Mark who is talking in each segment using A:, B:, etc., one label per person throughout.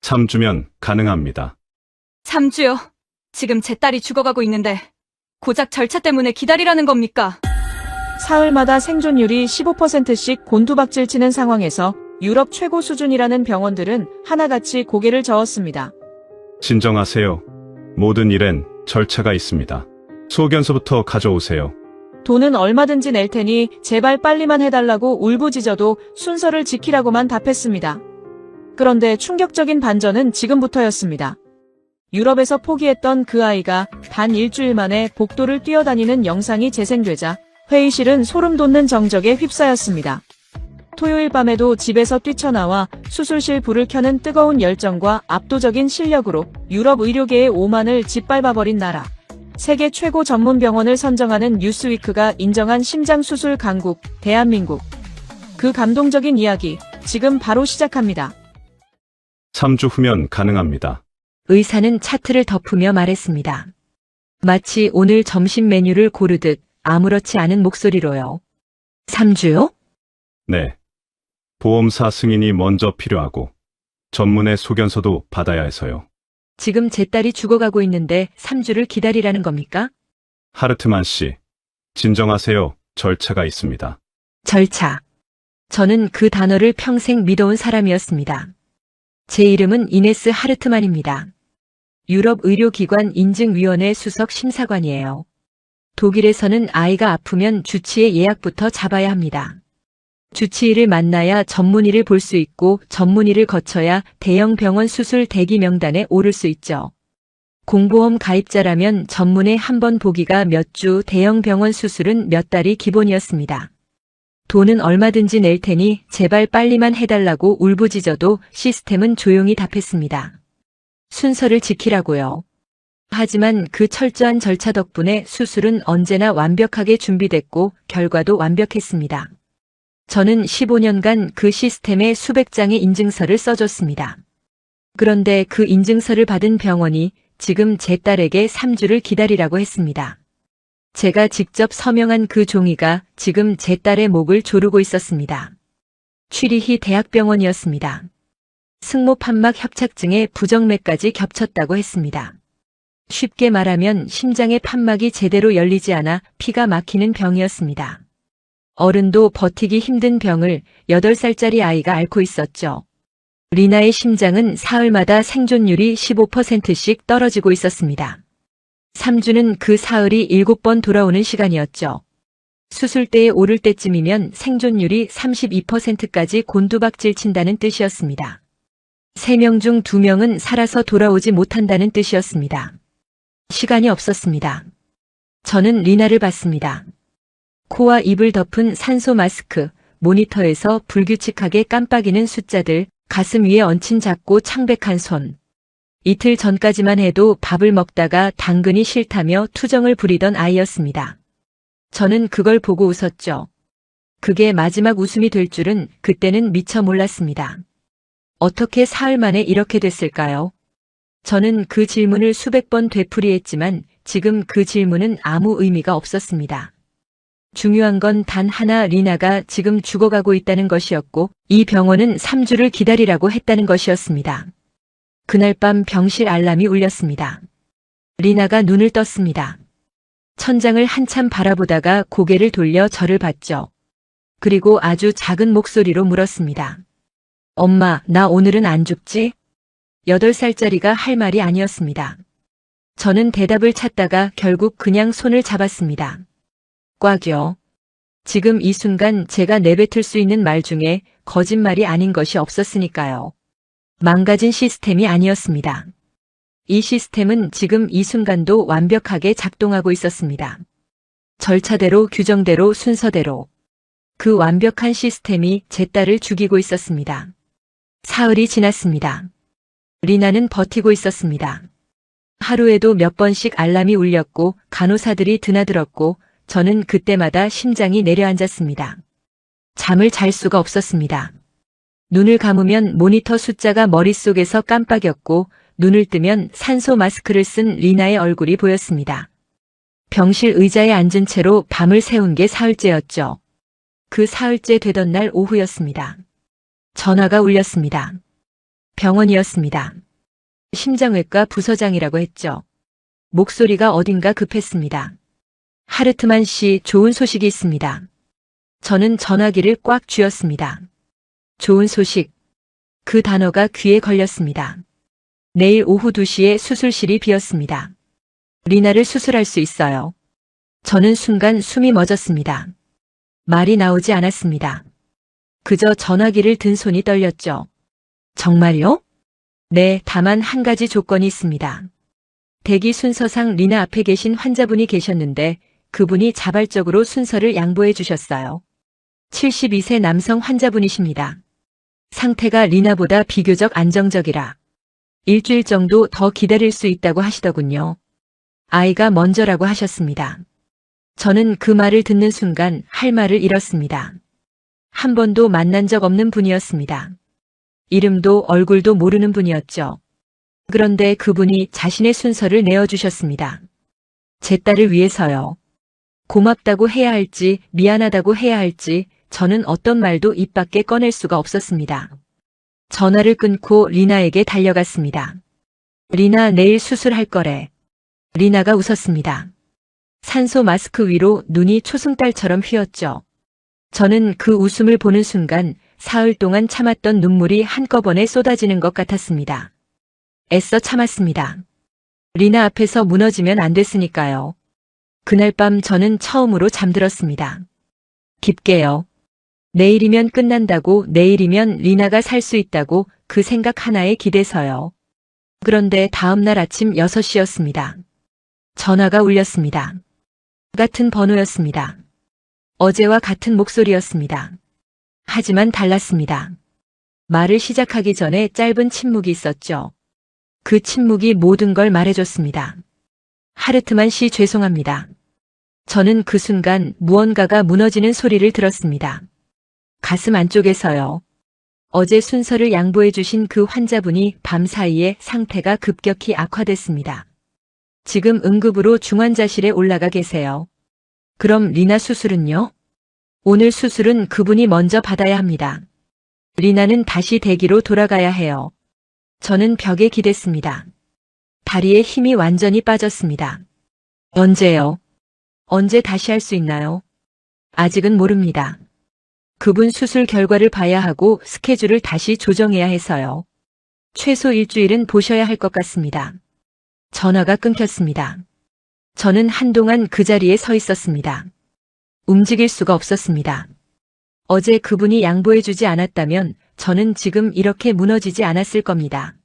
A: 3주면 가능합니다.
B: 3주요? 지금 제 딸이 죽어가고 있는데 고작 절차 때문에 기다리라는 겁니까?
C: 사흘마다 생존율이 15%씩 곤두박질 치는 상황에서 유럽 최고 수준이라는 병원들은 하나같이 고개를 저었습니다.
A: 진정하세요. 모든 일엔 절차가 있습니다. 소견서부터 가져오세요.
C: 돈은 얼마든지 낼 테니 제발 빨리만 해달라고 울부짖어도 순서를 지키라고만 답했습니다. 그런데 충격적인 반전은 지금부터였습니다. 유럽에서 포기했던 그 아이가 단 일주일 만에 복도를 뛰어다니는 영상이 재생되자 회의실은 소름 돋는 정적에 휩싸였습니다. 토요일 밤에도 집에서 뛰쳐나와 수술실 불을 켜는 뜨거운 열정과 압도적인 실력으로 유럽 의료계의 오만을 짓밟아버린 나라. 세계 최고 전문 병원을 선정하는 뉴스위크가 인정한 심장수술 강국, 대한민국. 그 감동적인 이야기, 지금 바로 시작합니다.
A: 3주 후면 가능합니다.
D: 의사는 차트를 덮으며 말했습니다. 마치 오늘 점심 메뉴를 고르듯 아무렇지 않은 목소리로요. 3주요?
A: 네. 보험사 승인이 먼저 필요하고 전문의 소견서도 받아야 해서요.
D: 지금 제 딸이 죽어가고 있는데 3주를 기다리라는 겁니까?
A: 하르트만 씨, 진정하세요. 절차가 있습니다.
D: 절차. 저는 그 단어를 평생 믿어온 사람이었습니다. 제 이름은 이네스 하르트만입니다. 유럽 의료기관 인증위원회 수석 심사관이에요. 독일에서는 아이가 아프면 주치의 예약부터 잡아야 합니다. 주치의를 만나야 전문의를 볼 수 있고 전문의를 거쳐야 대형 병원 수술 대기 명단에 오를 수 있죠. 공보험 가입자라면 전문의 한 번 보기가 몇 주, 대형 병원 수술은 몇 달이 기본이었습니다. 돈은 얼마든지 낼 테니 제발 빨리만 해달라고 울부짖어도 시스템은 조용히 답했습니다. 순서를 지키라고요. 하지만 그 철저한 절차 덕분에 수술은 언제나 완벽하게 준비됐고 결과도 완벽했습니다. 저는 15년간 그 시스템에 수백 장의 인증서를 써줬습니다. 그런데 그 인증서를 받은 병원이 지금 제 딸에게 3주를 기다리라고 했습니다. 제가 직접 서명한 그 종이가 지금 제 딸의 목을 조르고 있었습니다. 취리히 대학병원이었습니다. 승모 판막 협착증에 부정맥까지 겹쳤다고 했습니다. 쉽게 말하면 심장의 판막이 제대로 열리지 않아 피가 막히는 병이었습니다. 어른도 버티기 힘든 병을 8살짜리 아이가 앓고 있었죠. 리나의 심장은 사흘마다 생존율이 15%씩 떨어지고 있었습니다. 3주는 그 사흘이 7번 돌아오는 시간이었죠. 수술대에 오를 때쯤이면 생존율이 32%까지 곤두박질 친다는 뜻이었습니다. 3명 중 2명은 살아서 돌아오지 못한다는 뜻이었습니다. 시간이 없었습니다. 저는 리나를 봤습니다. 코와 입을 덮은 산소 마스크, 모니터에서 불규칙하게 깜빡이는 숫자들, 가슴 위에 얹힌 작고 창백한 손. 이틀 전까지만 해도 밥을 먹다가 당근이 싫다며 투정을 부리던 아이였습니다. 저는 그걸 보고 웃었죠. 그게 마지막 웃음이 될 줄은 그때는 미처 몰랐습니다. 어떻게 사흘 만에 이렇게 됐을까요? 저는 그 질문을 수백 번 되풀이했지만 지금 그 질문은 아무 의미가 없었습니다. 중요한 건 단 하나, 리나가 지금 죽어가고 있다는 것이었고 이 병원은 3주를 기다리라고 했다는 것이었습니다. 그날 밤 병실 알람이 울렸습니다. 리나가 눈을 떴습니다. 천장을 한참 바라보다가 고개를 돌려 저를 봤죠. 그리고 아주 작은 목소리로 물었습니다. 엄마, 나 오늘은 안 죽지? 8살짜리가 할 말이 아니었습니다. 저는 대답을 찾다가 결국 그냥 손을 잡았습니다. 꽉요. 지금 이 순간 제가 내뱉을 수 있는 말 중에 거짓말이 아닌 것이 없었으니까요. 망가진 시스템이 아니었습니다. 이 시스템은 지금 이 순간도 완벽하게 작동하고 있었습니다. 절차대로, 규정대로, 순서대로. 그 완벽한 시스템이 제 딸을 죽이고 있었습니다. 사흘이 지났습니다. 리나는 버티고 있었습니다. 하루에도 몇 번씩 알람이 울렸고 간호사들이 드나들었고 저는 그때마다 심장이 내려앉았습니다. 잠을 잘 수가 없었습니다. 눈을 감으면 모니터 숫자가 머릿속에서 깜빡였고 눈을 뜨면 산소 마스크를 쓴 리나의 얼굴이 보였습니다. 병실 의자에 앉은 채로 밤을 새운 게 사흘째였죠. 그 사흘째 되던 날 오후였습니다. 전화가 울렸습니다. 병원이었습니다. 심장외과 부서장이라고 했죠. 목소리가 어딘가 급했습니다. 하르트만 씨, 좋은 소식이 있습니다. 저는 전화기를 꽉 쥐었습니다. 좋은 소식. 그 단어가 귀에 걸렸습니다. 내일 오후 2시에 수술실이 비었습니다. 리나를 수술할 수 있어요. 저는 순간 숨이 멎었습니다. 말이 나오지 않았습니다. 그저 전화기를 든 손이 떨렸죠. 정말요? 네, 다만 한 가지 조건이 있습니다. 대기 순서상 리나 앞에 계신 환자분이 계셨는데 그분이 자발적으로 순서를 양보해 주셨어요. 72세 남성 환자분이십니다. 상태가 리나보다 비교적 안정적이라 일주일 정도 더 기다릴 수 있다고 하시더군요. 아이가 먼저라고 하셨습니다. 저는 그 말을 듣는 순간 할 말을 잃었습니다. 한 번도 만난 적 없는 분이었습니다. 이름도 얼굴도 모르는 분이었죠. 그런데 그분이 자신의 순서를 내어주셨습니다. 제 딸을 위해서요. 고맙다고 해야 할지 미안하다고 해야 할지 저는 어떤 말도 입 밖에 꺼낼 수가 없었습니다. 전화를 끊고 리나에게 달려갔습니다. 리나, 내일 수술할 거래. 리나가 웃었습니다. 산소 마스크 위로 눈이 초승달처럼 휘었죠. 저는 그 웃음을 보는 순간 사흘 동안 참았던 눈물이 한꺼번에 쏟아지는 것 같았습니다. 애써 참았습니다. 리나 앞에서 무너지면 안 됐으니까요. 그날 밤 저는 처음으로 잠들었습니다. 깊게요. 내일이면 끝난다고, 내일이면 리나가 살 수 있다고 그 생각 하나에 기대서요. 그런데 다음 날 아침 6시였습니다. 전화가 울렸습니다. 같은 번호였습니다. 어제와 같은 목소리였습니다. 하지만 달랐습니다. 말을 시작하기 전에 짧은 침묵이 있었죠. 그 침묵이 모든 걸 말해줬습니다. 하르트만 씨, 죄송합니다. 저는 그 순간 무언가가 무너지는 소리를 들었습니다. 가슴 안쪽에서요. 어제 순서를 양보해 주신 그 환자분이 밤사이에 상태가 급격히 악화됐습니다. 지금 응급으로 중환자실에 올라가 계세요. 그럼 리나 수술은요? 오늘 수술은 그분이 먼저 받아야 합니다. 리나는 다시 대기로 돌아가야 해요. 저는 벽에 기댔습니다. 다리에 힘이 완전히 빠졌습니다. 언제요? 언제 다시 할 수 있나요? 아직은 모릅니다. 그분 수술 결과를 봐야 하고 스케줄을 다시 조정해야 해서요. 최소 일주일은 보셔야 할 것 같습니다. 전화가 끊겼습니다. 저는 한동안 그 자리에 서 있었습니다. 움직일 수가 없었습니다. 어제 그분이 양보해주지 않았다면 저는 지금 이렇게 무너지지 않았을 겁니다.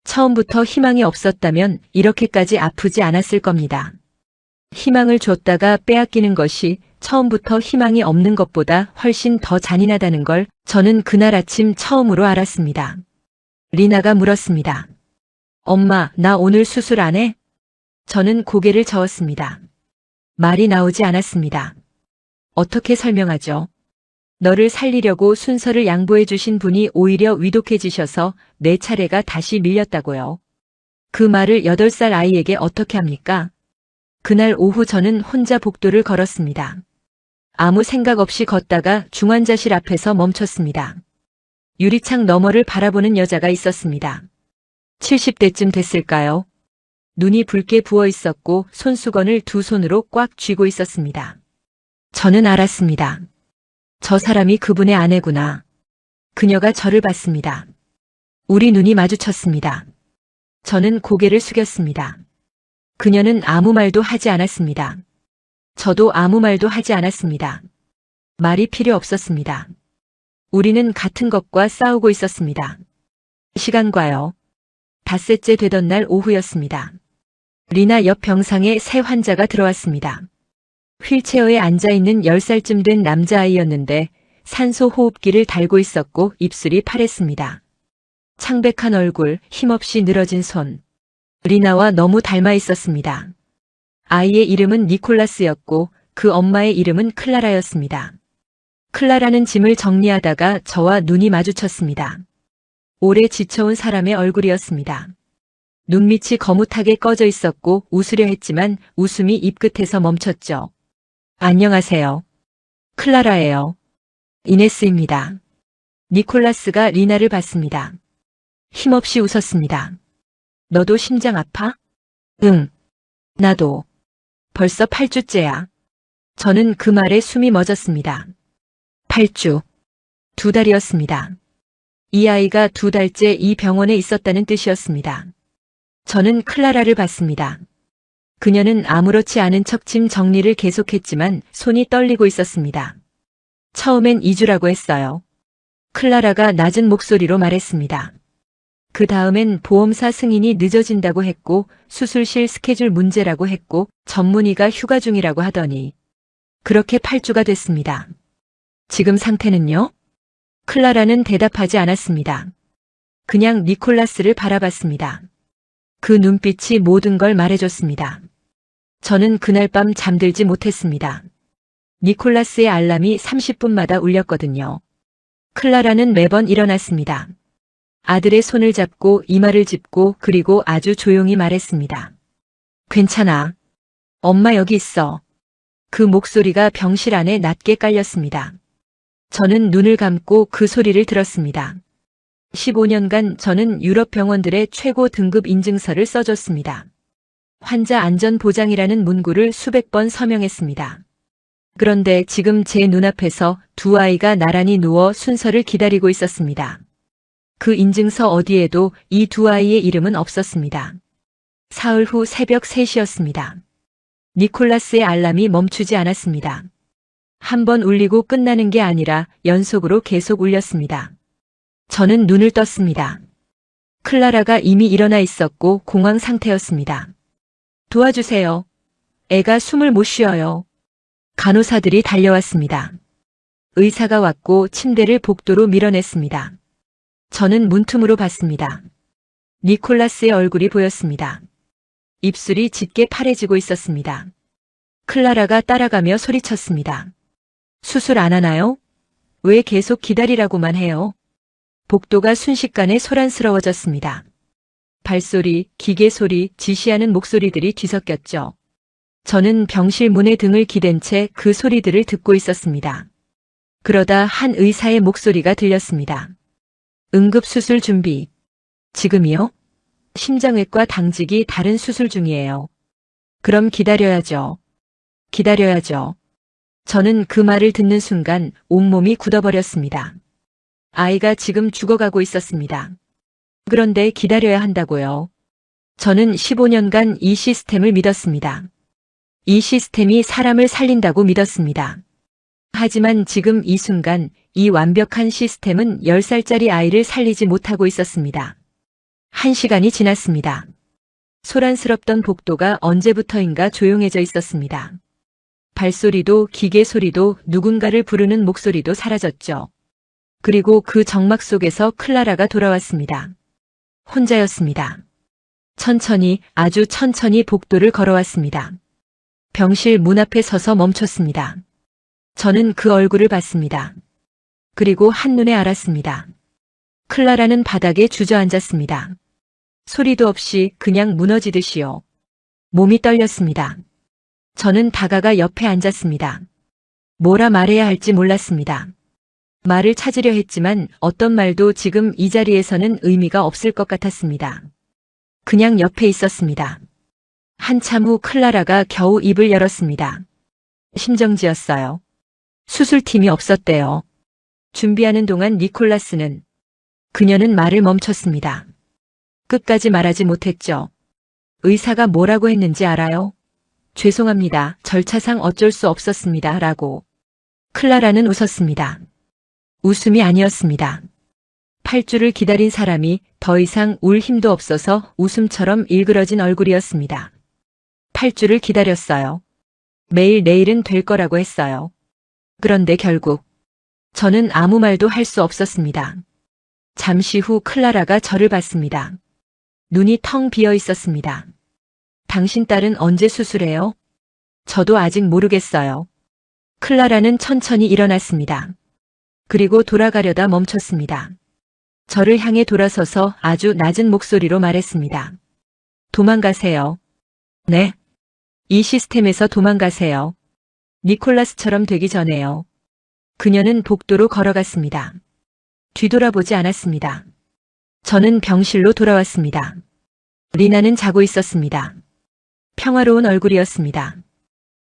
D: 처음부터 희망이 없었다면 이렇게까지 아프지 않았을 겁니다. 희망을 줬다가 빼앗기는 것이 처음부터 희망이 없는 것보다 훨씬 더 잔인하다는 걸 저는 그날 아침 처음으로 알았습니다. 리나가 물었습니다. 엄마, 나 오늘 수술 안 해? 저는 고개를 저었습니다. 말이 나오지 않았습니다. 어떻게 설명하죠? 너를 살리려고 순서를 양보해 주신 분이 오히려 위독해지셔서 내 차례가 다시 밀렸다고요. 그 말을 8살 아이에게 어떻게 합니까? 그날 오후 저는 혼자 복도를 걸었습니다. 아무 생각 없이 걷다가 중환자실 앞에서 멈췄습니다. 유리창 너머를 바라보는 여자가 있었습니다. 70대쯤 됐을까요? 눈이 붉게 부어 있었고 손수건을 두 손으로 꽉 쥐고 있었습니다. 저는 알았습니다. 저 사람이 그분의 아내구나. 그녀가 저를 봤습니다. 우리 눈이 마주쳤습니다. 저는 고개를 숙였습니다. 그녀는 아무 말도 하지 않았습니다. 저도 아무 말도 하지 않았습니다. 말이 필요 없었습니다. 우리는 같은 것과 싸우고 있었습니다. 시간과요. 닷새째 되던 날 오후였습니다. 리나 옆 병상에 새 환자가 들어왔습니다. 휠체어에 앉아있는 10살쯤 된 남자아이였는데 산소 호흡기를 달고 있었고 입술이 파랬습니다. 창백한 얼굴, 힘없이 늘어진 손. 리나와 너무 닮아 있었습니다. 아이의 이름은 니콜라스였고 그 엄마의 이름은 클라라였습니다. 클라라는 짐을 정리하다가 저와 눈이 마주쳤습니다. 오래 지쳐온 사람의 얼굴이었습니다. 눈밑이 거뭇하게 꺼져 있었고 웃으려 했지만 웃음이 입끝에서 멈췄죠. 안녕하세요. 클라라예요. 이네스입니다. 니콜라스가 리나를 봤습니다. 힘없이 웃었습니다. 너도 심장 아파? 응. 나도. 벌써 8주째야. 저는 그 말에 숨이 멎었습니다. 8주. 2달이었습니다. 이 아이가 2달째 이 병원에 있었다는 뜻이었습니다. 저는 클라라를 봤습니다. 그녀는 아무렇지 않은 척 짐 정리를 계속했지만 손이 떨리고 있었습니다. 처음엔 2주라고 했어요. 클라라가 낮은 목소리로 말했습니다. 그 다음엔 보험사 승인이 늦어진다고 했고 수술실 스케줄 문제라고 했고 전문의가 휴가 중이라고 하더니 그렇게 8주가 됐습니다. 지금 상태는요? 클라라는 대답하지 않았습니다. 그냥 니콜라스를 바라봤습니다. 그 눈빛이 모든 걸 말해줬습니다. 저는 그날 밤 잠들지 못했습니다. 니콜라스의 알람이 30분마다 울렸거든요. 클라라는 매번 일어났습니다. 아들의 손을 잡고 이마를 짚고 그리고 아주 조용히 말했습니다. 괜찮아. 엄마 여기 있어. 그 목소리가 병실 안에 낮게 깔렸습니다. 저는 눈을 감고 그 소리를 들었습니다. 15년간 저는 유럽 병원들의 최고 등급 인증서를 써줬습니다. 환자 안전 보장이라는 문구를 수백 번 서명했습니다. 그런데 지금 제 눈앞에서 두 아이가 나란히 누워 순서를 기다리고 있었습니다. 그 인증서 어디에도 이 두 아이의 이름은 없었습니다. 사흘 후 새벽 3시였습니다. 니콜라스의 알람이 멈추지 않았습니다. 한 번 울리고 끝나는 게 아니라 연속으로 계속 울렸습니다. 저는 눈을 떴습니다. 클라라가 이미 일어나 있었고 공황 상태였습니다. 도와주세요. 애가 숨을 못 쉬어요. 간호사들이 달려왔습니다. 의사가 왔고 침대를 복도로 밀어냈습니다. 저는 문틈으로 봤습니다. 니콜라스의 얼굴이 보였습니다. 입술이 짙게 파래지고 있었습니다. 클라라가 따라가며 소리쳤습니다. 수술 안 하나요? 왜 계속 기다리라고만 해요? 복도가 순식간에 소란스러워졌습니다. 발소리, 기계 소리, 지시하는 목소리들이 뒤섞였죠. 저는 병실 문에 등을 기댄 채 그 소리들을 듣고 있었습니다. 그러다 한 의사의 목소리가 들렸습니다. 응급수술 준비. 지금이요? 심장외과 당직이 다른 수술 중이에요. 그럼 기다려야죠. 기다려야죠. 저는 그 말을 듣는 순간 온몸이 굳어버렸습니다. 아이가 지금 죽어가고 있었습니다. 그런데 기다려야 한다고요. 저는 15년간 이 시스템을 믿었습니다. 이 시스템이 사람을 살린다고 믿었습니다. 하지만 지금 이 순간 이 완벽한 시스템은 10살짜리 아이를 살리지 못하고 있었습니다. 1시간이 지났습니다. 소란스럽던 복도가 언제부터인가 조용해져 있었습니다. 발소리도 기계 소리도 누군가를 부르는 목소리도 사라졌죠. 그리고 그 정막 속에서 클라라가 돌아왔습니다. 혼자였습니다. 천천히, 아주 천천히 복도를 걸어왔습니다. 병실 문 앞에 서서 멈췄습니다. 저는 그 얼굴을 봤습니다. 그리고 한눈에 알았습니다. 클라라는 바닥에 주저앉았습니다. 소리도 없이 그냥 무너지듯이요. 몸이 떨렸습니다. 저는 다가가 옆에 앉았습니다. 뭐라 말해야 할지 몰랐습니다. 말을 찾으려 했지만 어떤 말도 지금 이 자리에서는 의미가 없을 것 같았습니다. 그냥 옆에 있었습니다. 한참 후 클라라가 겨우 입을 열었습니다. 심정지였어요. 수술팀이 없었대요. 준비하는 동안 니콜라스는 그녀는 말을 멈췄습니다. 끝까지 말하지 못했죠. 의사가 뭐라고 했는지 알아요? 죄송합니다. 절차상 어쩔 수 없었습니다. 라고. 클라라는 웃었습니다. 웃음이 아니었습니다. 8주를 기다린 사람이 더 이상 울 힘도 없어서 웃음처럼 일그러진 얼굴이었습니다. 8주를 기다렸어요. 매일 내일은 될 거라고 했어요. 그런데 결국 저는 아무 말도 할 수 없었습니다. 잠시 후 클라라가 저를 봤습니다. 눈이 텅 비어 있었습니다. 당신 딸은 언제 수술해요? 저도 아직 모르겠어요. 클라라는 천천히 일어났습니다. 그리고 돌아가려다 멈췄습니다. 저를 향해 돌아서서 아주 낮은 목소리로 말했습니다. 도망가세요. 네. 이 시스템에서 도망가세요. 니콜라스처럼 되기 전에요. 그녀는 복도로 걸어갔습니다. 뒤돌아보지 않았습니다. 저는 병실로 돌아왔습니다. 리나는 자고 있었습니다. 평화로운 얼굴이었습니다.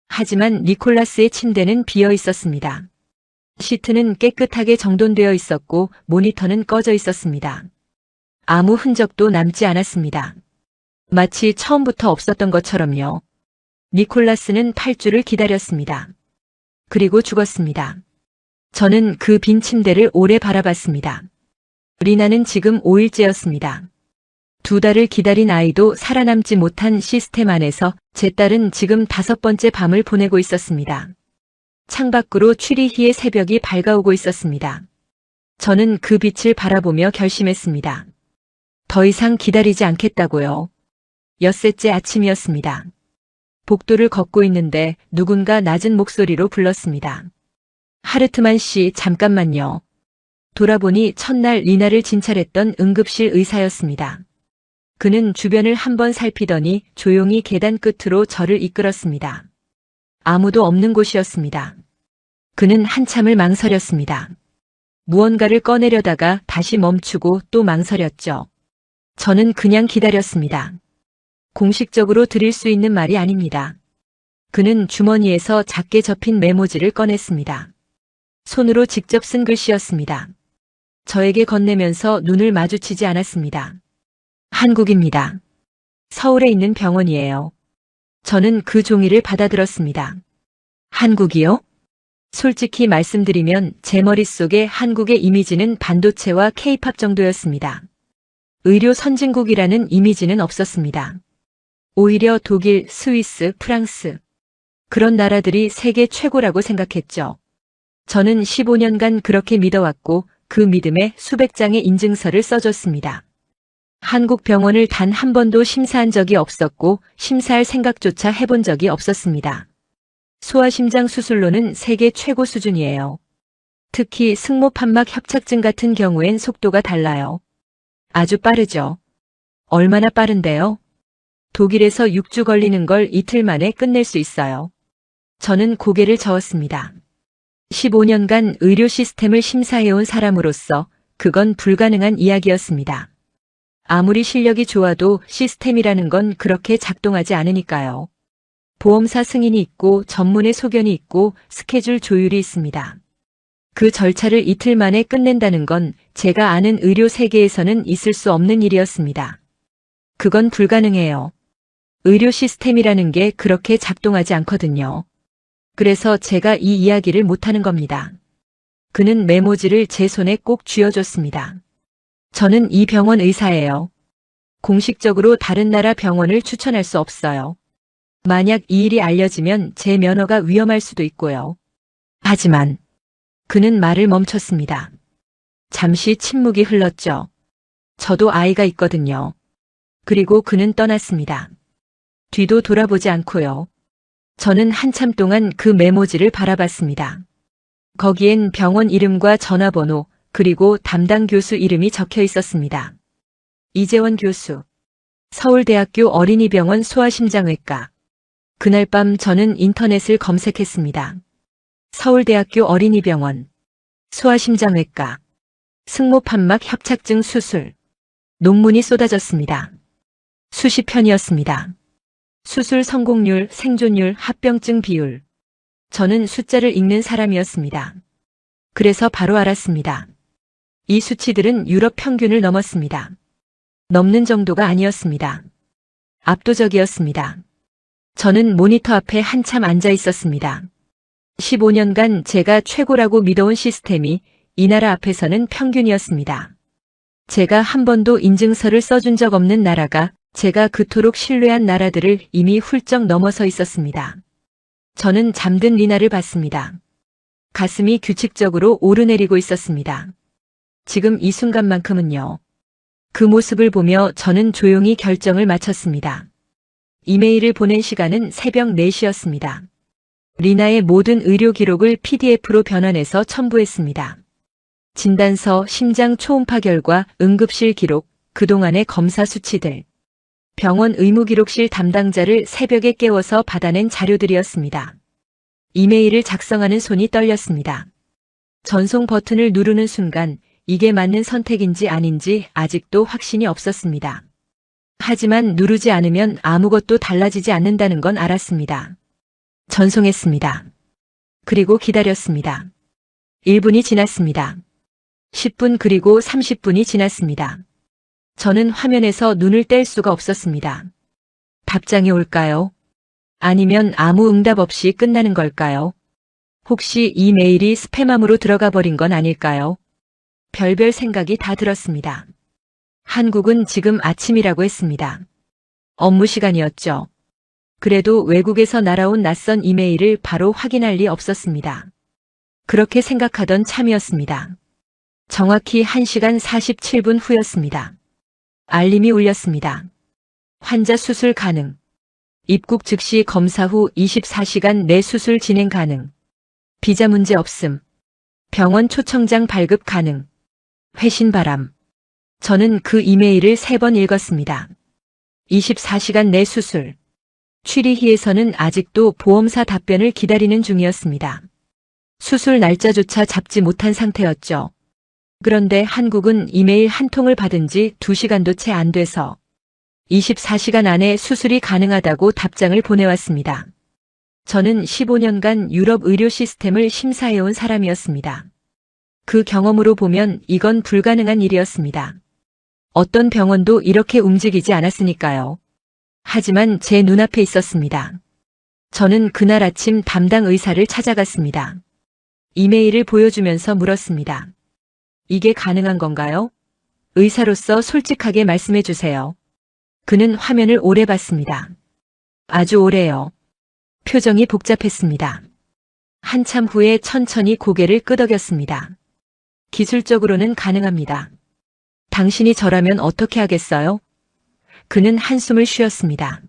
D: 하지만 니콜라스의 침대는 비어 있었습니다. 시트는 깨끗하게 정돈되어 있었고 모니터는 꺼져 있었습니다. 아무 흔적도 남지 않았습니다. 마치 처음부터 없었던 것처럼요. 니콜라스는 8주를 기다렸습니다. 그리고 죽었습니다. 저는 그 빈 침대를 오래 바라봤습니다. 리나는 지금 5일째였습니다. 2달을 기다린 아이도 살아남지 못한 시스템 안에서 제 딸은 지금 5번째 밤을 보내고 있었습니다. 창밖으로 취리히의 새벽이 밝아오고 있었습니다. 저는 그 빛을 바라보며 결심했습니다. 더 이상 기다리지 않겠다고요. 엿새째 아침이었습니다. 복도를 걷고 있는데 누군가 낮은 목소리로 불렀습니다. 하르트만 씨, 잠깐만요. 돌아보니 첫날 리나를 진찰했던 응급실 의사였습니다. 그는 주변을 한번 살피더니 조용히 계단 끝으로 저를 이끌었습니다. 아무도 없는 곳이었습니다. 그는 한참을 망설였습니다. 무언가를 꺼내려다가 다시 멈추고 또 망설였죠. 저는 그냥 기다렸습니다. 공식적으로 드릴 수 있는 말이 아닙니다. 그는 주머니에서 작게 접힌 메모지를 꺼냈습니다. 손으로 직접 쓴 글씨였습니다. 저에게 건네면서 눈을 마주치지 않았습니다. 한국입니다. 서울에 있는 병원이에요. 저는 그 종이를 받아들었습니다. 한국이요? 솔직히 말씀드리면 제 머릿속에 한국의 이미지는 반도체와 K-팝 정도였습니다. 의료 선진국이라는 이미지는 없었습니다. 오히려 독일, 스위스, 프랑스 그런 나라들이 세계 최고라고 생각했죠. 저는 15년간 그렇게 믿어왔고 그 믿음에 수백 장의 인증서를 써줬습니다. 한국 병원을 단 한 번도 심사한 적이 없었고 심사할 생각조차 해본 적이 없었습니다. 소아심장 수술로는 세계 최고 수준이에요. 특히 승모판막 협착증 같은 경우엔 속도가 달라요. 아주 빠르죠. 얼마나 빠른데요? 독일에서 6주 걸리는 걸 이틀 만에 끝낼 수 있어요. 저는 고개를 저었습니다. 15년간 의료 시스템을 심사해온 사람으로서 그건 불가능한 이야기였습니다. 아무리 실력이 좋아도 시스템이라는 건 그렇게 작동하지 않으니까요. 보험사 승인이 있고 전문의 소견이 있고 스케줄 조율이 있습니다. 그 절차를 이틀 만에 끝낸다는 건 제가 아는 의료 세계에서는 있을 수 없는 일이었습니다. 그건 불가능해요. 의료 시스템이라는 게 그렇게 작동하지 않거든요. 그래서 제가 이 이야기를 못하는 겁니다. 그는 메모지를 제 손에 꼭 쥐어줬습니다. 저는 이 병원 의사예요. 공식적으로 다른 나라 병원을 추천할 수 없어요. 만약 이 일이 알려지면 제 면허가 위험할 수도 있고요. 하지만 그는 말을 멈췄습니다. 잠시 침묵이 흘렀죠. 저도 아이가 있거든요. 그리고 그는 떠났습니다. 뒤도 돌아보지 않고요. 저는 한참 동안 그 메모지를 바라봤습니다. 거기엔 병원 이름과 전화번호, 그리고 담당 교수 이름이 적혀 있었습니다. 이재원 교수, 서울대학교 어린이병원 소아심장외과. 그날 밤 저는 인터넷을 검색했습니다. 서울대학교 어린이병원, 소아심장외과, 승모판막 협착증 수술. 논문이 쏟아졌습니다. 수십 편이었습니다. 수술 성공률, 생존율, 합병증 비율. 저는 숫자를 읽는 사람이었습니다. 그래서 바로 알았습니다. 이 수치들은 유럽 평균을 넘었습니다. 넘는 정도가 아니었습니다. 압도적이었습니다. 저는 모니터 앞에 한참 앉아 있었습니다. 15년간 제가 최고라고 믿어온 시스템이 이 나라 앞에서는 평균이었습니다. 제가 한 번도 인증서를 써준 적 없는 나라가 제가 그토록 신뢰한 나라들을 이미 훌쩍 넘어서 있었습니다. 저는 잠든 리나를 봤습니다. 가슴이 규칙적으로 오르내리고 있었습니다. 지금 이 순간만큼은요. 그 모습을 보며 저는 조용히 결정을 마쳤습니다. 이메일을 보낸 시간은 새벽 4시였습니다. 리나의 모든 의료 기록을 PDF로 변환해서 첨부했습니다. 진단서, 심장 초음파 결과, 응급실 기록, 그동안의 검사 수치들. 병원 의무기록실 담당자를 새벽에 깨워서 받아낸 자료들이었습니다. 이메일을 작성하는 손이 떨렸습니다. 전송 버튼을 누르는 순간 이게 맞는 선택인지 아닌지 아직도 확신이 없었습니다. 하지만 누르지 않으면 아무것도 달라지지 않는다는 건 알았습니다. 전송했습니다. 그리고 기다렸습니다. 1분이 지났습니다. 10분 그리고 30분이 지났습니다. 저는 화면에서 눈을 뗄 수가 없었습니다. 답장이 올까요? 아니면 아무 응답 없이 끝나는 걸까요? 혹시 이 메일이 스팸함으로 들어가 버린 건 아닐까요? 별별 생각이 다 들었습니다. 한국은 지금 아침이라고 했습니다. 업무 시간이었죠. 그래도 외국에서 날아온 낯선 이메일을 바로 확인할 리 없었습니다. 그렇게 생각하던 참이었습니다. 정확히 1시간 47분 후였습니다. 알림이 울렸습니다. 환자 수술 가능. 입국 즉시 검사 후 24시간 내 수술 진행 가능. 비자 문제 없음. 병원 초청장 발급 가능. 회신 바람. 저는 그 이메일을 3번 읽었습니다. 24시간 내 수술. 취리히에서는 아직도 보험사 답변을 기다리는 중이었습니다. 수술 날짜조차 잡지 못한 상태였죠. 그런데 한국은 이메일 한 통을 받은 지 2시간도 채 안 돼서 24시간 안에 수술이 가능하다고 답장을 보내왔습니다. 저는 15년간 유럽 의료 시스템을 심사해온 사람이었습니다. 그 경험으로 보면 이건 불가능한 일이었습니다. 어떤 병원도 이렇게 움직이지 않았으니까요. 하지만 제 눈앞에 있었습니다. 저는 그날 아침 담당 의사를 찾아갔습니다. 이메일을 보여주면서 물었습니다. 이게 가능한 건가요? 의사로서 솔직하게 말씀해 주세요. 그는 화면을 오래 봤습니다. 아주 오래요. 표정이 복잡했습니다. 한참 후에 천천히 고개를 끄덕였습니다. 기술적으로는 가능합니다. 당신이 저라면 어떻게 하겠어요? 그는 한숨을 쉬었습니다.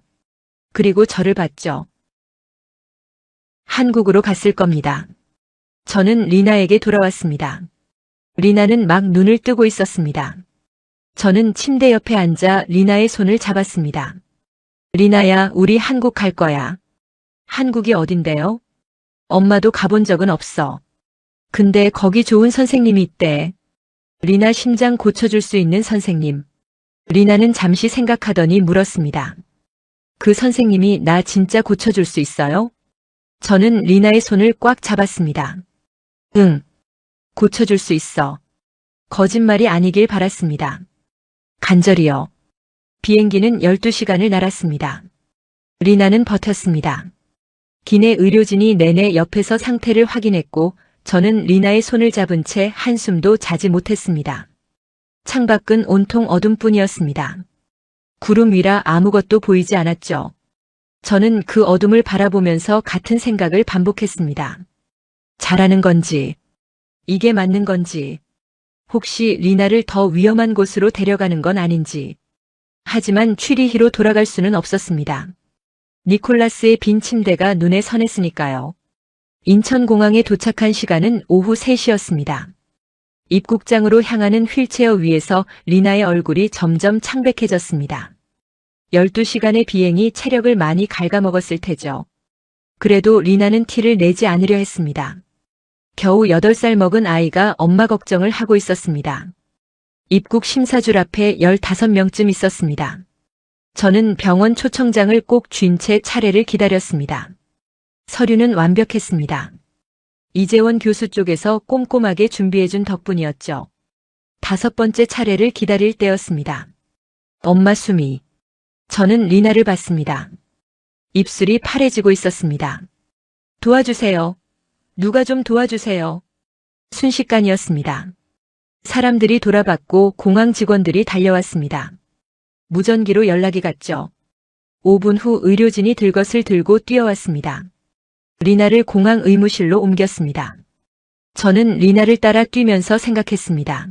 D: 그리고 저를 봤죠. 한국으로 갔을 겁니다. 저는 리나에게 돌아왔습니다. 리나는 막 눈을 뜨고 있었습니다. 저는 침대 옆에 앉아 리나의 손을 잡았습니다. 리나야, 우리 한국 갈 거야. 한국이 어딘데요? 엄마도 가본 적은 없어. 근데 거기 좋은 선생님이 있대. 리나 심장 고쳐줄 수 있는 선생님. 리나는 잠시 생각하더니 물었습니다. 그 선생님이 나 진짜 고쳐줄 수 있어요? 저는 리나의 손을 꽉 잡았습니다. 응. 고쳐줄 수 있어. 거짓말이 아니길 바랐습니다. 간절히요. 비행기는 12시간을 날았습니다. 리나는 버텼습니다. 기내 의료진이 내내 옆에서 상태를 확인했고 저는 리나의 손을 잡은 채 한숨도 자지 못했습니다. 창밖은 온통 어둠뿐이었습니다. 구름 위라 아무것도 보이지 않았죠. 저는 그 어둠을 바라보면서 같은 생각을 반복했습니다. 잘하는 건지, 이게 맞는 건지, 혹시 리나를 더 위험한 곳으로 데려가는 건 아닌지. 하지만 취리히로 돌아갈 수는 없었습니다. 니콜라스의 빈 침대가 눈에 선했으니까요. 인천공항에 도착한 시간은 오후 3시였습니다. 입국장으로 향하는 휠체어 위에서 리나의 얼굴이 점점 창백해졌습니다. 12시간의 비행이 체력을 많이 갉아먹었을 테죠. 그래도 리나는 티를 내지 않으려 했습니다. 겨우 8살 먹은 아이가 엄마 걱정을 하고 있었습니다. 입국 심사줄 앞에 15명쯤 있었습니다. 저는 병원 초청장을 꼭 쥔 채 차례를 기다렸습니다. 서류는 완벽했습니다. 이재원 교수 쪽에서 꼼꼼하게 준비해준 덕분이었죠. 5번째 차례를 기다릴 때였습니다. 엄마 숨이. 저는 리나를 봤습니다. 입술이 파래지고 있었습니다. 도와주세요. 누가 좀 도와주세요. 순식간이었습니다. 사람들이 돌아봤고 공항 직원들이 달려왔습니다. 무전기로 연락이 갔죠. 5분 후 의료진이 들것을 들고 뛰어왔습니다. 리나를 공항 의무실로 옮겼습니다. 저는 리나를 따라 뛰면서 생각했습니다.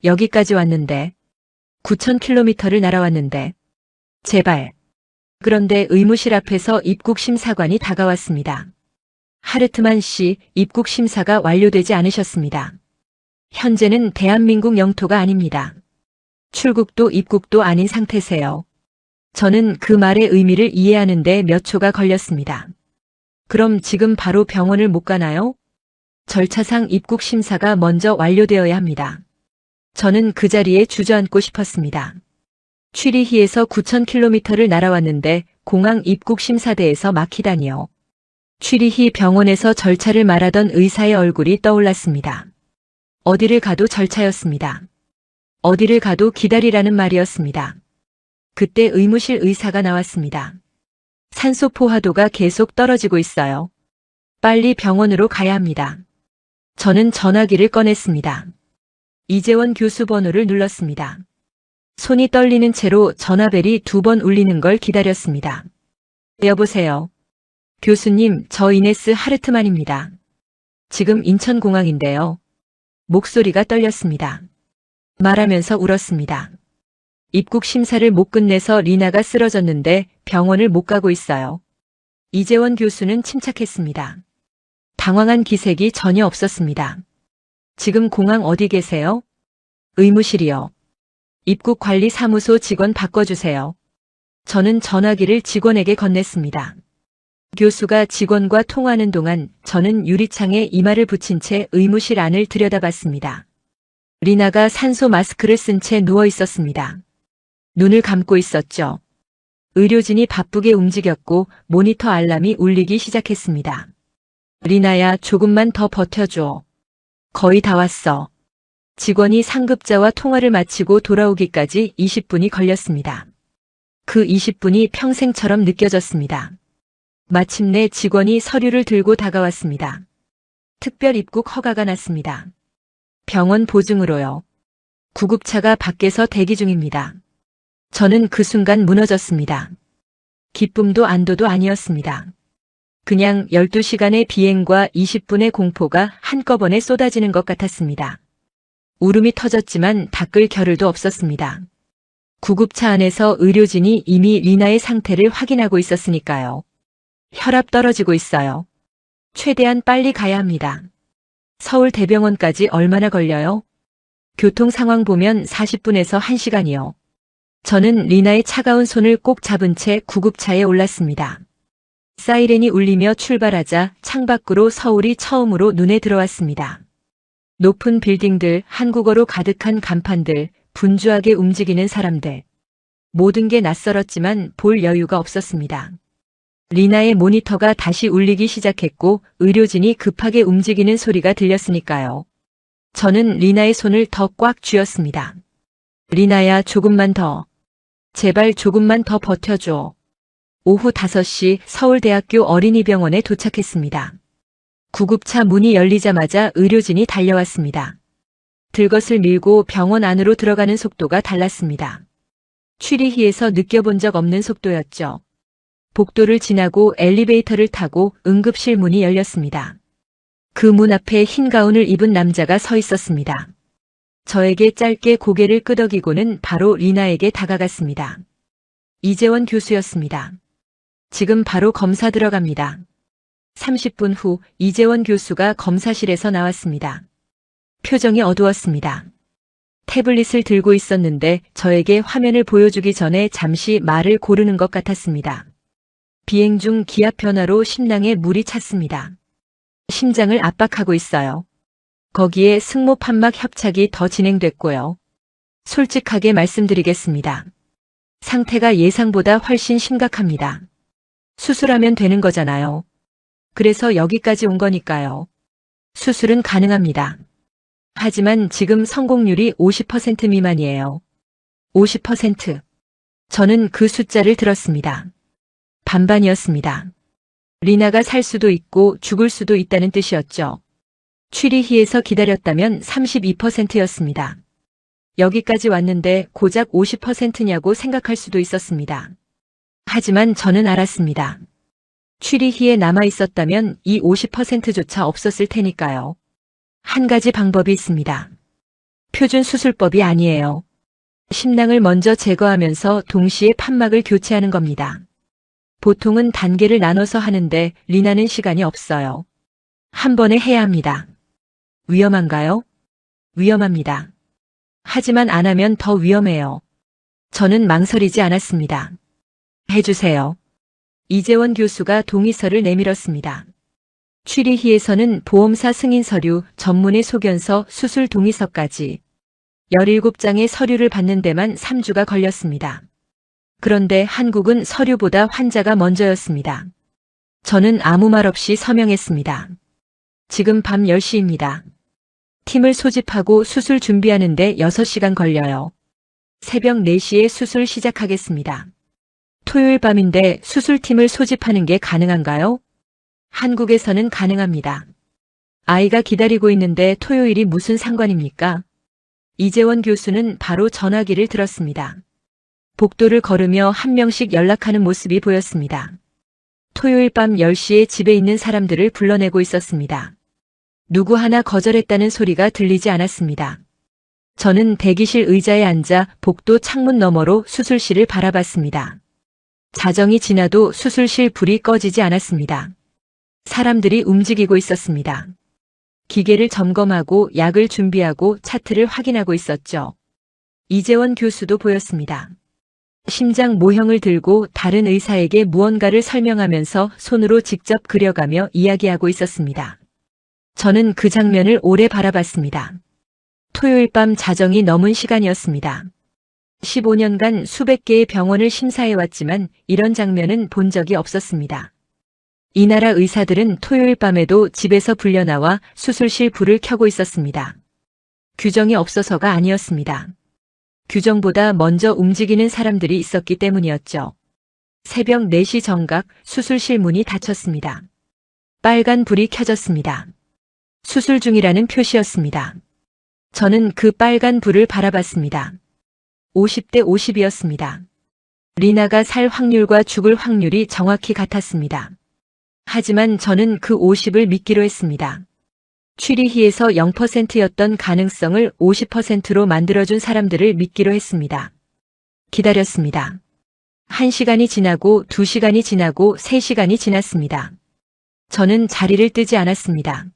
D: 여기까지 왔는데, 9,000km를 날아왔는데, 제발. 그런데 의무실 앞에서 입국심사관이 다가왔습니다. 하르트만 씨, 입국심사가 완료되지 않으셨습니다. 현재는 대한민국 영토가 아닙니다. 출국도 입국도 아닌 상태세요. 저는 그 말의 의미를 이해하는데 몇 초가 걸렸습니다. 그럼 지금 바로 병원을 못 가나요? 절차상 입국 심사가 먼저 완료되어야 합니다. 저는 그 자리에 주저앉고 싶었습니다. 취리히에서 9,000km를 날아왔는데 공항 입국 심사대에서 막히다니요. 취리히 병원에서 절차를 말하던 의사의 얼굴이 떠올랐습니다. 어디를 가도 절차였습니다. 어디를 가도 기다리라는 말이었습니다. 그때 의무실 의사가 나왔습니다. 산소 포화도가 계속 떨어지고 있어요. 빨리 병원으로 가야 합니다. 저는 전화기를 꺼냈습니다. 이재원 교수 번호를 눌렀습니다. 손이 떨리는 채로 전화벨이 2번 울리는 걸 기다렸습니다. 여보세요. 교수님, 저 이네스 하르트만입니다. 지금 인천공항인데요. 목소리가 떨렸습니다. 말하면서 울었습니다. 입국 심사를 못 끝내서 리나가 쓰러졌는데 병원을 못 가고 있어요. 이재원 교수는 침착했습니다. 당황한 기색이 전혀 없었습니다. 지금 공항 어디 계세요? 의무실이요. 입국관리사무소 직원 바꿔주세요. 저는 전화기를 직원에게 건넸습니다. 교수가 직원과 통화하는 동안 저는 유리창에 이마를 붙인 채 의무실 안을 들여다봤습니다. 리나가 산소 마스크를 쓴 채 누워 있었습니다. 눈을 감고 있었죠. 의료진이 바쁘게 움직였고 모니터 알람이 울리기 시작했습니다. 리나야, 조금만 더 버텨줘. 거의 다 왔어. 직원이 상급자와 통화를 마치고 돌아오기까지 20분이 걸렸습니다. 그 20분이 평생처럼 느껴졌습니다. 마침내 직원이 서류를 들고 다가왔습니다. 특별 입국 허가가 났습니다. 병원 보증으로요. 구급차가 밖에서 대기 중입니다. 저는 그 순간 무너졌습니다. 기쁨도 안도도 아니었습니다. 그냥 12시간의 비행과 20분의 공포가 한꺼번에 쏟아지는 것 같았습니다. 울음이 터졌지만 닦을 겨를도 없었습니다. 구급차 안에서 의료진이 이미 리나의 상태를 확인하고 있었으니까요. 혈압 떨어지고 있어요. 최대한 빨리 가야 합니다. 서울대병원까지 얼마나 걸려요? 교통 상황 보면 40분에서 1시간이요. 저는 리나의 차가운 손을 꼭 잡은 채 구급차에 올랐습니다. 사이렌이 울리며 출발하자 창밖으로 서울이 처음으로 눈에 들어왔습니다. 높은 빌딩들, 한국어로 가득한 간판들, 분주하게 움직이는 사람들. 모든 게 낯설었지만 볼 여유가 없었습니다. 리나의 모니터가 다시 울리기 시작했고 의료진이 급하게 움직이는 소리가 들렸으니까요. 저는 리나의 손을 더 꽉 쥐었습니다. 리나야, 조금만 더. 제발 조금만 더 버텨줘. 오후 5시 서울대학교 어린이병원에 도착했습니다. 구급차 문이 열리자마자 의료진이 달려왔습니다. 들것을 밀고 병원 안으로 들어가는 속도가 달랐습니다. 취리히에서 느껴본 적 없는 속도였죠. 복도를 지나고 엘리베이터를 타고 응급실 문이 열렸습니다. 그 문 앞에 흰 가운을 입은 남자가 서 있었습니다. 저에게 짧게 고개를 끄덕이고는 바로 리나에게 다가갔습니다. 이재원 교수였습니다. 지금 바로 검사 들어갑니다. 30분 후 이재원 교수가 검사실에서 나왔습니다. 표정이 어두웠습니다. 태블릿을 들고 있었는데 저에게 화면을 보여주기 전에 잠시 말을 고르는 것 같았습니다. 비행 중 기압 변화로 심낭에 물이 찼습니다. 심장을 압박하고 있어요. 거기에 승모 판막 협착이 더 진행됐고요. 솔직하게 말씀드리겠습니다. 상태가 예상보다 훨씬 심각합니다. 수술하면 되는 거잖아요. 그래서 여기까지 온 거니까요. 수술은 가능합니다. 하지만 지금 성공률이 50% 미만이에요. 50%. 저는 그 숫자를 들었습니다. 반반이었습니다. 리나가 살 수도 있고 죽을 수도 있다는 뜻이었죠. 취리히에서 기다렸다면 32%였습니다. 여기까지 왔는데 고작 50%냐고 생각할 수도 있었습니다. 하지만 저는 알았습니다. 취리히에 남아 있었다면 이 50%조차 없었을 테니까요. 한 가지 방법이 있습니다. 표준 수술법이 아니에요. 심낭을 먼저 제거하면서 동시에 판막을 교체하는 겁니다. 보통은 단계를 나눠서 하는데 리나는 시간이 없어요. 한 번에 해야 합니다. 위험한가요? 위험합니다. 하지만 안 하면 더 위험해요. 저는 망설이지 않았습니다. 해주세요. 이재원 교수가 동의서를 내밀었습니다. 취리히에서는 보험사 승인 서류, 전문의 소견서, 수술 동의서까지 17장의 서류를 받는 데만 3주가 걸렸습니다. 그런데 한국은 서류보다 환자가 먼저였습니다. 저는 아무 말 없이 서명했습니다. 지금 밤 10시입니다. 팀을 소집하고 수술 준비하는데 6시간 걸려요. 새벽 4시에 수술 시작하겠습니다. 토요일 밤인데 수술팀을 소집하는 게 가능한가요? 한국에서는 가능합니다. 아이가 기다리고 있는데 토요일이 무슨 상관입니까? 이재원 교수는 바로 전화기를 들었습니다. 복도를 걸으며 한 명씩 연락하는 모습이 보였습니다. 토요일 밤 10시에 집에 있는 사람들을 불러내고 있었습니다. 누구 하나 거절했다는 소리가 들리지 않았습니다. 저는 대기실 의자에 앉아 복도 창문 너머로 수술실을 바라봤습니다. 자정이 지나도 수술실 불이 꺼지지 않았습니다. 사람들이 움직이고 있었습니다. 기계를 점검하고 약을 준비하고 차트를 확인하고 있었죠. 이재원 교수도 보였습니다. 심장 모형을 들고 다른 의사에게 무언가를 설명하면서 손으로 직접 그려가며 이야기하고 있었습니다. 저는 그 장면을 오래 바라봤습니다. 토요일 밤 자정이 넘은 시간이었습니다. 15년간 수백 개의 병원을 심사해왔지만 이런 장면은 본 적이 없었습니다. 이 나라 의사들은 토요일 밤에도 집에서 불려나와 수술실 불을 켜고 있었습니다. 규정이 없어서가 아니었습니다. 규정보다 먼저 움직이는 사람들이 있었기 때문이었죠. 새벽 4시 정각 수술실 문이 닫혔습니다. 빨간 불이 켜졌습니다. 수술 중이라는 표시였습니다. 저는 그 빨간 불을 바라봤습니다. 50대 50이었습니다. 리나가 살 확률과 죽을 확률이 정확히 같았습니다. 하지만 저는 그 50을 믿기로 했습니다. 취리히에서 0%였던 가능성을 50%로 만들어준 사람들을 믿기로 했습니다. 기다렸습니다. 1시간이 지나고 2시간이 지나고 3시간이 지났습니다. 저는 자리를 뜨지 않았습니다.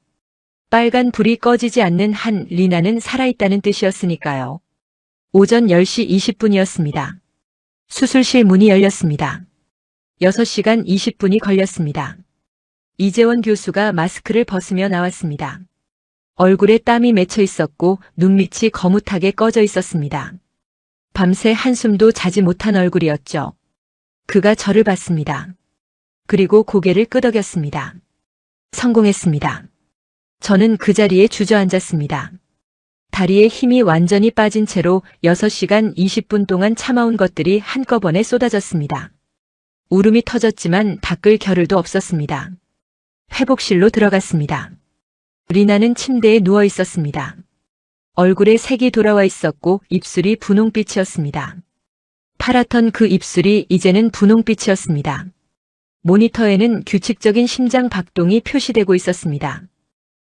D: 빨간 불이 꺼지지 않는 한 리나는 살아있다는 뜻이었으니까요. 오전 10시 20분이었습니다. 수술실 문이 열렸습니다. 6시간 20분이 걸렸습니다. 이재원 교수가 마스크를 벗으며 나왔습니다. 얼굴에 땀이 맺혀 있었고 눈밑이 거뭇하게 꺼져 있었습니다. 밤새 한숨도 자지 못한 얼굴이었죠. 그가 저를 봤습니다. 그리고 고개를 끄덕였습니다. 성공했습니다. 저는 그 자리에 주저앉았습니다. 다리에 힘이 완전히 빠진 채로 6시간 20분 동안 참아온 것들이 한꺼번에 쏟아졌습니다. 울음이 터졌지만 닦을 겨를도 없었습니다. 회복실로 들어갔습니다. 리나는 침대에 누워 있었습니다. 얼굴에 색이 돌아와 있었고 입술이 분홍빛이었습니다. 파랗던 그 입술이 이제는 분홍빛이었습니다. 모니터에는 규칙적인 심장 박동이 표시되고 있었습니다.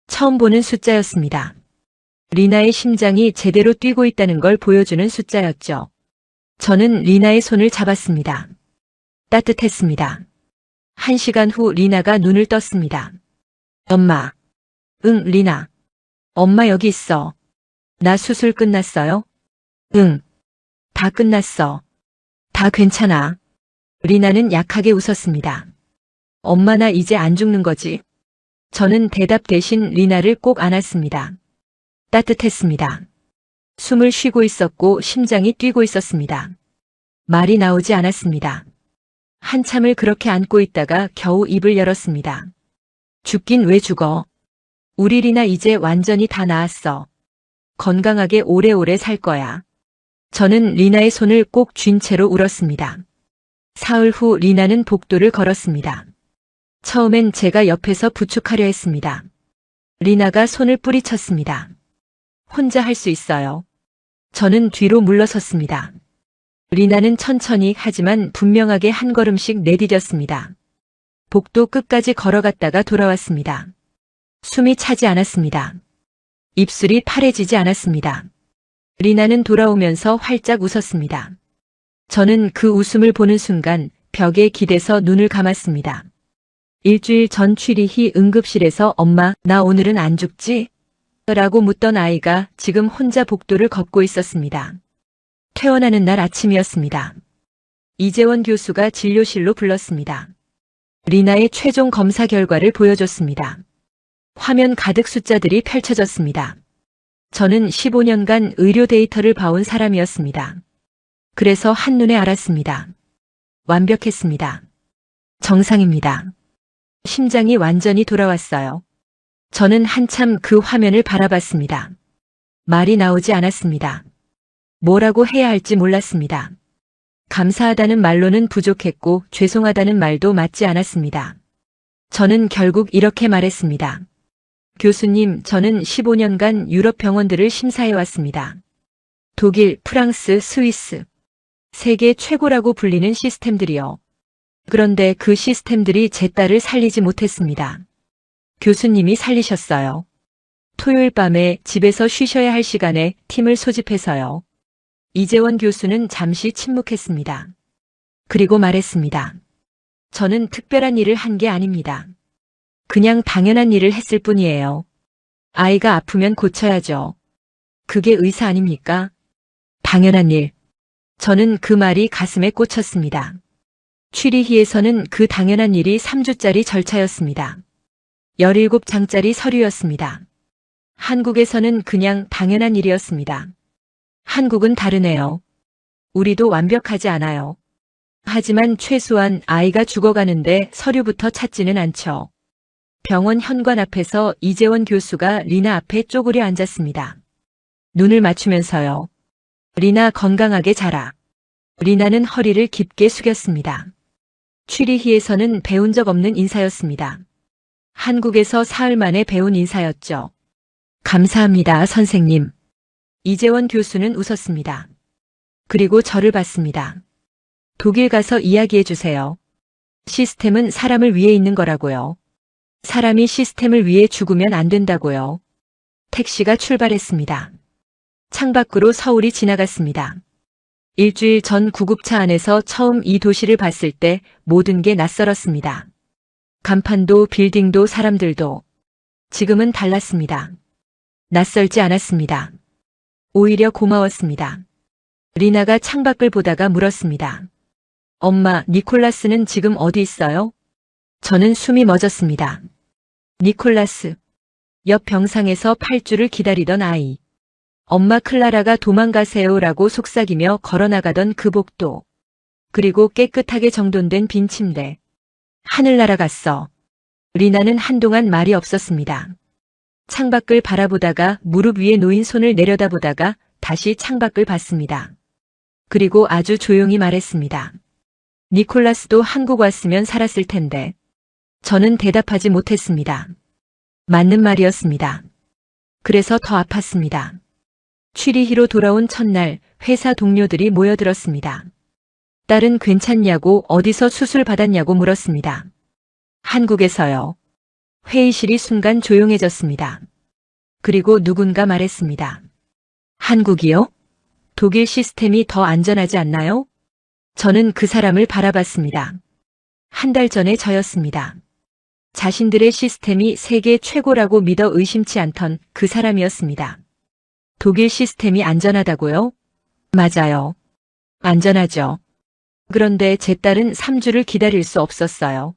D: 처음 보는 숫자였습니다. 리나의 심장이 제대로 뛰고 있다는 걸 보여주는 숫자였죠. 저는 리나의 손을 잡았습니다. 따뜻했습니다. 1시간 후 리나가 눈을 떴습니다. 엄마. 응, 리나. 엄마 여기 있어. 나 수술 끝났어요? 응. 다 끝났어. 다 괜찮아. 리나는 약하게 웃었습니다. 엄마 나 이제 안 죽는 거지? 저는 대답 대신 리나를 꼭 안았습니다. 따뜻했습니다. 숨을 쉬고 있었고 심장이 뛰고 있었습니다. 말이 나오지 않았습니다. 한참을 그렇게 안고 있다가 겨우 입을 열었습니다. 죽긴 왜 죽어? 우리 리나 이제 완전히 다 나았어. 건강하게 오래오래 살 거야. 저는 리나의 손을 꼭 쥔 채로 울었습니다. 사흘 후 리나는 복도를 걸었습니다. 처음엔 제가 옆에서 부축하려 했습니다. 리나가 손을 뿌리쳤습니다. 혼자 할 수 있어요. 저는 뒤로 물러섰습니다. 리나는 천천히 하지만 분명하게 한 걸음씩 내디뎠습니다. 복도 끝까지 걸어갔다가 돌아왔습니다. 숨이 차지 않았습니다. 입술이 파래지지 않았습니다. 리나는 돌아오면서 활짝 웃었습니다. 저는 그 웃음을 보는 순간 벽에 기대서 눈을 감았습니다. 일주일 전 취리히 응급실에서 엄마, 나 오늘은 안 죽지? 라고 묻던 아이가 지금 혼자 복도를 걷고 있었습니다. 퇴원하는 날 아침이었습니다. 이재원 교수가 진료실로 불렀습니다. 리나의 최종 검사 결과를 보여줬습니다. 화면 가득 숫자들이 펼쳐졌습니다. 저는 15년간 의료 데이터를 봐온 사람이었습니다. 그래서 한눈에 알았습니다. 완벽했습니다. 정상입니다. 심장이 완전히 돌아왔어요. 저는 한참 그 화면을 바라봤습니다. 말이 나오지 않았습니다. 뭐라고 해야 할지 몰랐습니다. 감사하다는 말로는 부족했고 죄송하다는 말도 맞지 않았습니다. 저는 결국 이렇게 말했습니다. 교수님, 저는 15년간 유럽 병원들을 심사해왔습니다. 독일, 프랑스, 스위스. 세계 최고라고 불리는 시스템들이요. 그런데 그 시스템들이 제 딸을 살리지 못했습니다. 교수님이 살리셨어요. 토요일 밤에 집에서 쉬셔야 할 시간에 팀을 소집해서요. 이재원 교수는 잠시 침묵했습니다. 그리고 말했습니다. 저는 특별한 일을 한 게 아닙니다. 그냥 당연한 일을 했을 뿐이에요. 아이가 아프면 고쳐야죠. 그게 의사 아닙니까? 당연한 일. 저는 그 말이 가슴에 꽂혔습니다. 취리히에서는 그 당연한 일이 3주짜리 절차였습니다. 17장짜리 서류였습니다. 한국에서는 그냥 당연한 일이었습니다. 한국은 다르네요. 우리도 완벽하지 않아요. 하지만 최소한 아이가 죽어가는데 서류부터 찾지는 않죠. 병원 현관 앞에서 이재원 교수가 리나 앞에 쪼그려 앉았습니다. 눈을 맞추면서요. 리나 건강하게 자라. 리나는 허리를 깊게 숙였습니다. 취리히에서는 배운 적 없는 인사였습니다. 한국에서 사흘 만에 배운 인사였죠. 감사합니다, 선생님. 이재원 교수는 웃었습니다. 그리고 저를 봤습니다. 독일 가서 이야기해 주세요. 시스템은 사람을 위해 있는 거라고요. 사람이 시스템을 위해 죽으면 안 된다고요. 택시가 출발했습니다. 창밖으로 서울이 지나갔습니다. 일주일 전 구급차 안에서 처음 이 도시를 봤을 때 모든 게 낯설었습니다. 간판도 빌딩도 사람들도. 지금은 달랐습니다. 낯설지 않았습니다. 오히려 고마웠습니다. 리나가 창밖을 보다가 물었습니다. 엄마, 니콜라스는 지금 어디 있어요? 저는 숨이 멎었습니다. 니콜라스. 옆 병상에서 8주를 기다리던 아이. 엄마 클라라가 도망가세요라고 속삭이며 걸어나가던 그 복도. 그리고 깨끗하게 정돈된 빈 침대. 하늘 날아갔어. 리나는 한동안 말이 없었습니다. 창밖을 바라보다가 무릎 위에 놓인 손을 내려다보다가 다시 창밖을 봤습니다. 그리고 아주 조용히 말했습니다. 니콜라스도 한국 왔으면 살았을 텐데. 저는 대답하지 못했습니다. 맞는 말이었습니다. 그래서 더 아팠습니다. 취리히로 돌아온 첫날 회사 동료들이 모여들었습니다. 딸은 괜찮냐고 어디서 수술 받았냐고 물었습니다. 한국에서요. 회의실이 순간 조용해졌습니다. 그리고 누군가 말했습니다. 한국이요? 독일 시스템이 더 안전하지 않나요? 저는 그 사람을 바라봤습니다. 한 달 전에 저였습니다. 자신들의 시스템이 세계 최고라고 믿어 의심치 않던 그 사람이었습니다. 독일 시스템이 안전하다고요? 맞아요. 안전하죠. 그런데 제 딸은 3주를 기다릴 수 없었어요.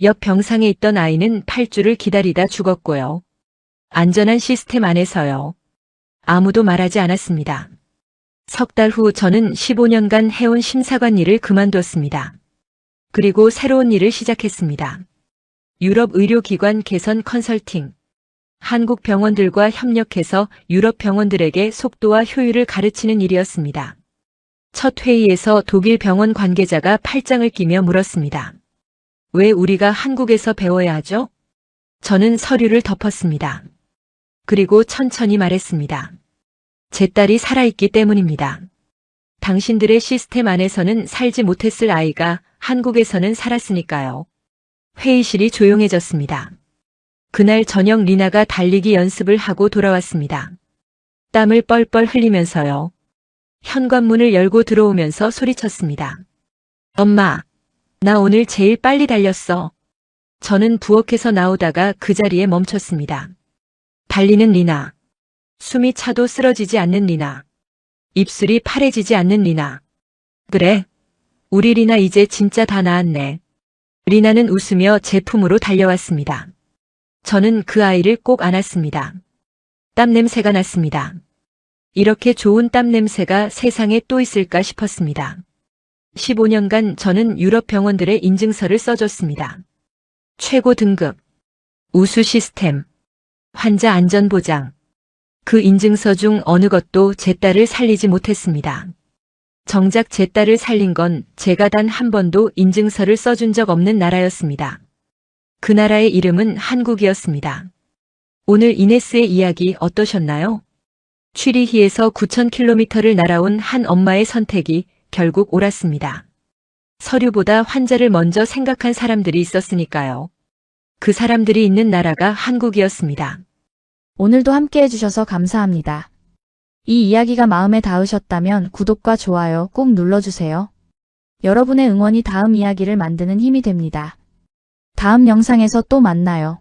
D: 옆 병상에 있던 아이는 8주를 기다리다 죽었고요. 안전한 시스템 안에서요. 아무도 말하지 않았습니다. 석 달 후 저는 15년간 해온 심사관 일을 그만뒀습니다. 그리고 새로운 일을 시작했습니다. 유럽 의료기관 개선 컨설팅. 한국 병원들과 협력해서 유럽 병원들에게 속도와 효율을 가르치는 일이었습니다. 첫 회의에서 독일 병원 관계자가 팔짱을 끼며 물었습니다. 왜 우리가 한국에서 배워야 하죠? 저는 서류를 덮었습니다. 그리고 천천히 말했습니다. 제 딸이 살아있기 때문입니다. 당신들의 시스템 안에서는 살지 못했을 아이가 한국에서는 살았으니까요. 회의실이 조용해졌습니다. 그날 저녁 리나가 달리기 연습을 하고 돌아왔습니다. 땀을 뻘뻘 흘리면서요. 현관문을 열고 들어오면서 소리쳤습니다. 엄마, 나 오늘 제일 빨리 달렸어. 저는 부엌에서 나오다가 그 자리에 멈췄습니다. 달리는 리나. 숨이 차도 쓰러지지 않는 리나. 입술이 파래지지 않는 리나. 그래. 우리 리나 이제 진짜 다 나았네. 리나는 웃으며 제 품으로 달려왔습니다. 저는 그 아이를 꼭 안았습니다. 땀 냄새가 났습니다. 이렇게 좋은 땀 냄새가 세상에 또 있을까 싶었습니다. 15년간 저는 유럽 병원들의 인증서를 써줬습니다. 최고 등급, 우수 시스템, 환자 안전 보장. 그 인증서 중 어느 것도 제 딸을 살리지 못했습니다. 정작 제 딸을 살린 건 제가 단 한 번도 인증서를 써준 적 없는 나라였습니다. 그 나라의 이름은 한국이었습니다. 오늘 이네스의 이야기 어떠셨나요? 취리히에서 9,000km를 날아온 한 엄마의 선택이 결국 옳았습니다. 서류보다 환자를 먼저 생각한 사람들이 있었으니까요. 그 사람들이 있는 나라가 한국이었습니다.
E: 오늘도 함께 해주셔서 감사합니다. 이 이야기가 마음에 닿으셨다면 구독과 좋아요 꼭 눌러주세요. 여러분의 응원이 다음 이야기를 만드는 힘이 됩니다. 다음 영상에서 또 만나요.